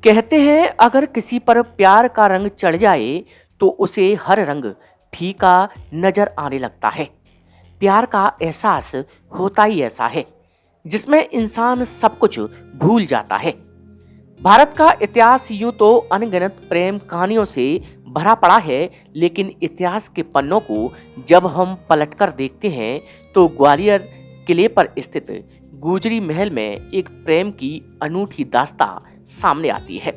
कहते हैं अगर किसी पर प्यार का रंग चढ़ जाए तो उसे हर रंग फीका नजर आने लगता है। प्यार का एहसास होता ही ऐसा है जिसमें इंसान सब कुछ भूल जाता है। भारत का इतिहास यूं तो अनगिनत प्रेम कहानियों से भरा पड़ा है, लेकिन इतिहास के पन्नों को जब हम पलटकर देखते हैं तो ग्वालियर किले पर स्थित गुजरी महल में एक प्रेम की अनूठी दास्तां सामने आती है,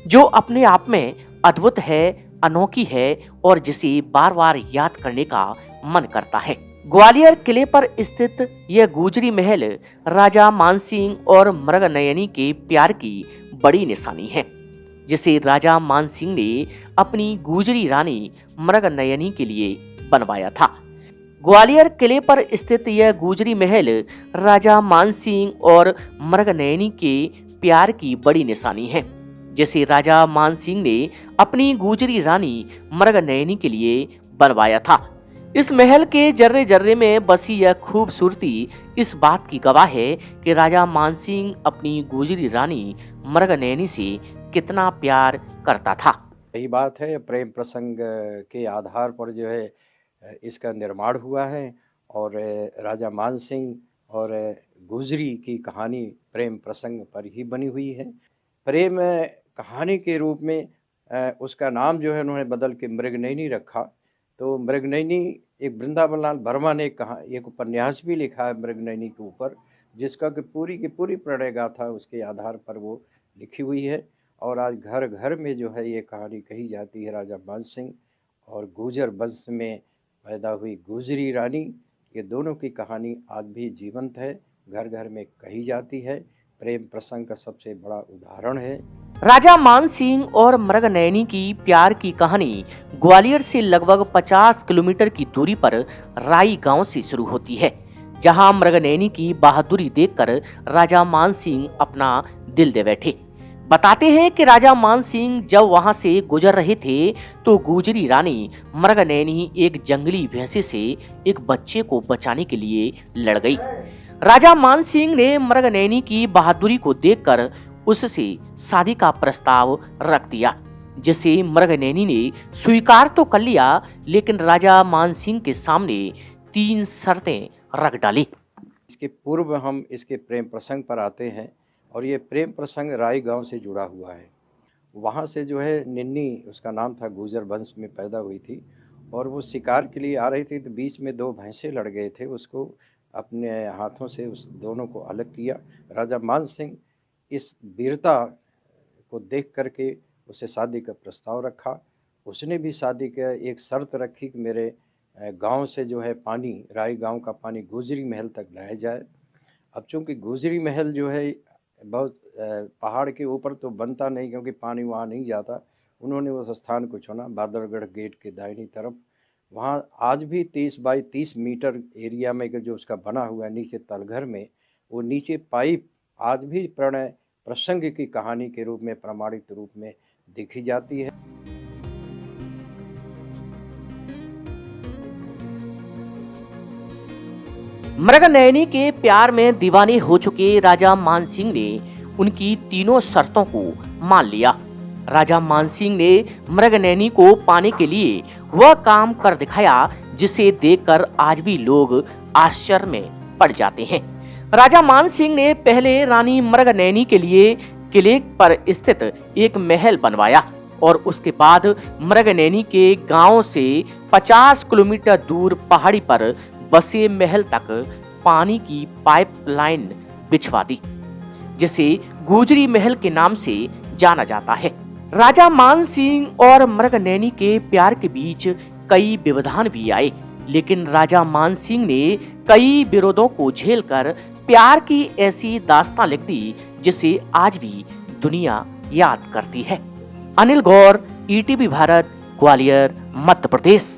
जो अपने आप में अद्भुत है, अनोखी है और जिसे बार बार याद करने का मन करता है। ग्वालियर किले पर स्थित यह गुजरी महल राजा मानसिंह और मृगनयनी के प्यार की बड़ी निशानी है, जिसे राजा मानसिंह ने अपनी गुजरी रानी मृगनयनी के लिए बनवाया था। ग्वालियर किले पर स्थित यह गुजरी महल राजा मानसिंह और मृगनयनी के प्यार की बड़ी निशानी है, जिसे राजा मानसिंह ने अपनी गुजरी रानी मृगनयनी के लिए बनवाया था। इस महल के जर्रे जर्रे में बसी यह खूबसूरती इस बात की गवाह है कि राजा मानसिंह अपनी गुजरी रानी मृगनयनी से कितना प्यार करता था। यही बात है, प्रेम प्रसंग के आधार पर जो है इसका निर्माण हुआ है और राजा मानसिंह और गुजरी की कहानी प्रेम प्रसंग पर ही बनी हुई है। प्रेम कहानी के रूप में उसका नाम जो है उन्होंने बदल के मृगनयनी रखा। तो मृगनयनी एक वृंदावन लाल वर्मा ने एक उपन्यास भी लिखा है मृगनयनी के ऊपर, जिसका कि पूरी की पूरी प्रणय गाथा उसके आधार पर वो लिखी हुई है। और आज घर घर में जो है ये कहानी कही जाती है। राजा मानसिंह और गुर्जर वंश में पैदा हुई गुजरी रानी, ये दोनों की कहानी आज भी जीवंत है, घर घर में कही जाती है। प्रेम प्रसंग का सबसे बड़ा उदाहरण है। राजा मानसिंह और मृगनयनी की प्यार की कहानी ग्वालियर से लगभग 50 किलोमीटर की दूरी पर राई गांव से शुरू होती है, जहां मृगनयनी की बहादुरी देखकर राजा मानसिंह अपना दिल दे बैठे। बताते हैं कि राजा मानसिंह जब वहां से गुजर रहे थे तो गुजरी रानी मृगनयनी एक जंगली भैंसे से एक बच्चे को बचाने के लिए लड़ गई। राजा मानसिंह ने मृगनयनी की बहादुरी को देखकर उससे शादी का प्रस्ताव रख दिया, जिसे मृगनयनी ने स्वीकार तो कर लिया, लेकिन राजा मानसिंह के सामने 3 शर्तें रख डाली। इसके पूर्व हम इसके प्रेम प्रसंग पर आते हैं और ये प्रेम प्रसंग राई गांव से जुड़ा हुआ है। वहाँ से जो है निन्नी, उसका नाम था, गुर्जर वंश में पैदा हुई थी और वो शिकार के लिए आ रही थी तो बीच में 2 भैंसे लड़ गए थे। उसको अपने हाथों से उस दोनों को अलग किया। राजा मानसिंह इस वीरता को देख करके उसे शादी का प्रस्ताव रखा। उसने भी शादी का एक शर्त रखी कि मेरे गांव से जो है पानी, राई गांव का पानी गुजरी महल तक लाया जाए। अब चूँकि गुजरी महल जो है बहुत पहाड़ के ऊपर तो बनता नहीं, क्योंकि पानी वहाँ नहीं जाता। उन्होंने उस स्थान को चुना बादलगढ़ गेट के दाहिनी तरफ। वहाँ आज भी 30 बाई 30 मीटर एरिया में जो उसका बना हुआ है नीचे तलघर में, वो नीचे पाइप आज भी प्रणय प्रसंग की कहानी के रूप में प्रमाणित रूप में देखी जाती है। मृगनयनी के प्यार में दीवाने हो चुके राजा मानसिंह ने उनकी तीनों शर्तों को मान लिया। राजा मानसिंह ने मृगनयनी को पाने के लिए वह काम कर दिखाया जिसे देखकर आज भी लोग आश्चर्य में पड़ जाते हैं। राजा मानसिंह ने पहले रानी मृगनयनी के लिए किले पर स्थित एक महल बनवाया और उसके बाद मृगनयनी के गांव से 50 किलोमीटर दूर पहाड़ी पर बसे महल तक पानी की पाइपलाइन बिछवा दी, जिसे गुजरी महल के नाम से जाना जाता है। राजा मानसिंह और मृगनयनी के प्यार के बीच कई व्यवधान भी आए, लेकिन राजा मानसिंह ने कई विरोधों को झेलकर प्यार की ऐसी दास्तां लिख दी जिसे आज भी दुनिया याद करती है। अनिल गौर, ईटीवी भारत, ग्वालियर, मध्य प्रदेश।